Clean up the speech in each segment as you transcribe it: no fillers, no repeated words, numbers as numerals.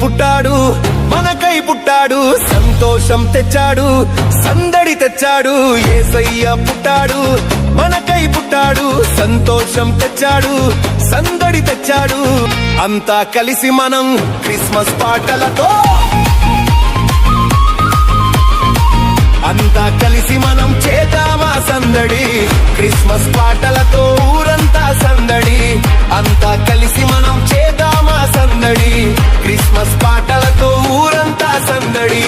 పుట్టాడు మనకై పుట్టాడు సంతోషం తెచ్చాడు సందడి తెచ్చాడు యేసయ్య పుట్టాడు మనకై పుట్టాడు సంతోషం తెచ్చాడు సందడి తెచ్చాడు అంతా కలిసి మనం క్రిస్మస్ పాటలతో అంతా కలిసి మనం చేద్దామా సందడి క్రిస్మస్ పాటలతో ఊరంతా సందడి అంతా కలిసి మనం చేద్దామా సందడి క్రిస్మస్ పాటలతో ఊరంతా సందడి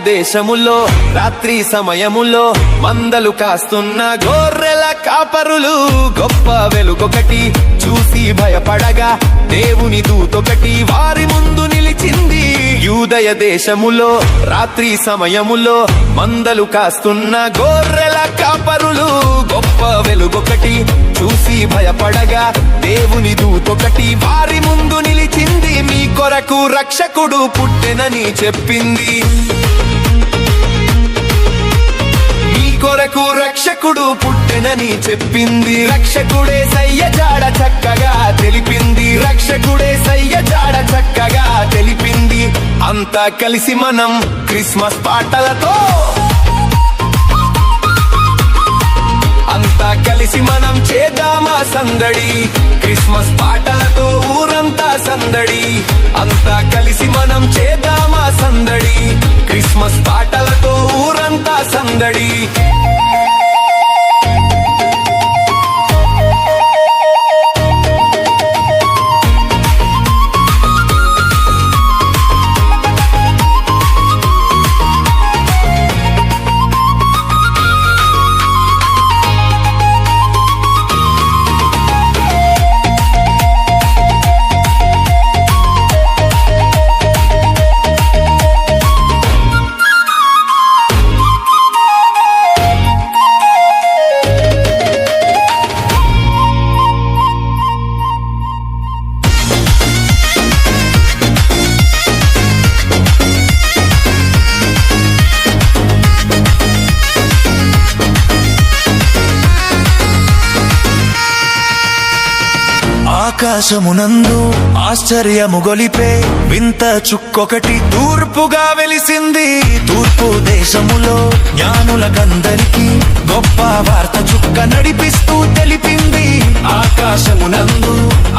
దేశములో రాత్రి సమయములో మందలు కాస్తున్న గొర్రెల కాపరులు గొప్ప వెలుగొకటి చూసి భయపడగా దేవుని దూతొకటి వారి ముందు నిలిచింది యూదయ దేశములో రాత్రి సమయములో మందలు కాస్తున్న గొర్రెల కాపరులు గొప్ప వెలుగొకటి చూసి భయపడగా దేవుని దూతొకటి వారి ముందు నిలిచింది మీ కొరకు రక్షకుడు పుట్టెనని చెప్పింది కొరకు రక్షకుడు పుట్టెనని చెప్పింది రక్షకుడే సయ్య జాడ చక్కగా తెలిపింది రక్షకుడే సయ్య జాడ చక్కగా తెలిపింది అంతా కలిసి మనం క్రిస్మస్ పాటలతో అంతా కలిసి మనం చేద్దామా సందడి క్రిస్మస్ పాటలతో ఊరంతా సందడి అంతా కలిసి మనం చేద్దామా సందడి క్రిస్మస్ పాటలతో ఊరంతా సందడి ఆకాశమునందు ఆశ్చర్యము గొలిపే వింత చుక్కొకటి తూర్పుగా వెలిసింది తూర్పు దేశములో జ్ఞానులకందరికీ గొప్ప వార్త చుక్క నడిపిస్తూ తెలిపింది ఆకాశమునందు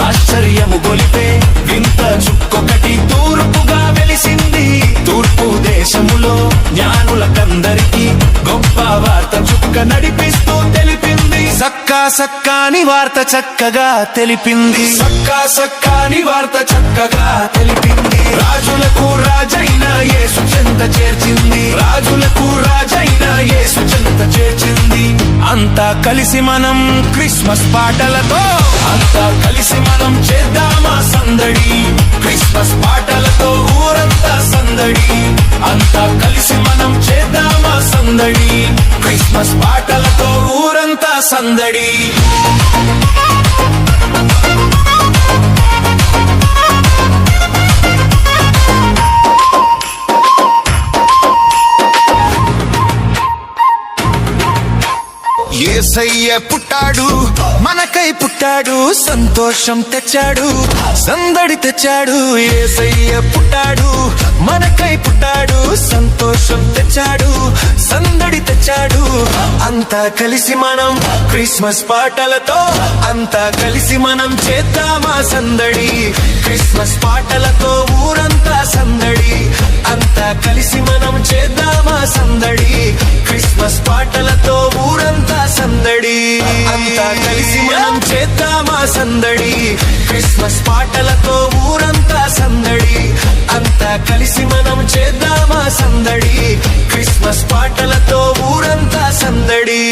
ఆశ్చర్యము గొలిపే వింత చుక్కొకటి తూర్పుగా వెలిసింది తూర్పు దేశములో జ్ఞానులకందరికీ గొప్ప వార్త చుక్క నడిపిస్తూ తెలిపింది సక్కాని వార్త చక్కగా తెలిపింది సక్కాని వార్త చక్కగా తెలిపింది రాజులకు రాజైన యేసు చెంత చేర్చింది రాజులకు రాజైన యేసు చెంత చేర్చింది అంతా కలిసి మనం క్రిస్మస్ పాటలతో అంతా కలిసి మనం చేద్దామా సందడి క్రిస్మస్ పాటలతో ఊరంతా సందడి అంతా కలిసి మనం చేద్దామా సందడి క్రిస్మస్ పాటలతో ఊరంతా సందడి యేసయ్య పుట్టాడు మనకై పుట్టాడు సంతోషం తెచ్చాడు సందడి తెచ్చాడు యేసయ్య పుట్టాడు మనకై పుట్టాడు సంతోషం తెచ్చాడు సందడి తెచ్చాడు అంతా కలిసి మనం క్రిస్మస్ పాటలతో అంతా కలిసి మనం చేద్దామా సందడి క్రిస్మస్ పాటలతో ఊరంతా సందడి అంతా కలిసి మనం చేద్దామా సందడి క్రిస్మస్ పాటలతో ఊరంతా సందడి అంతా కలిసి మనం చేద్దామా సందడి క్రిస్మస్ పాటలతో ఊరంతా సందడి అంతా కలిసి మనం చేద్దామా సందడి క్రిస్మస్ పాటలతో ఊరంతా సందడి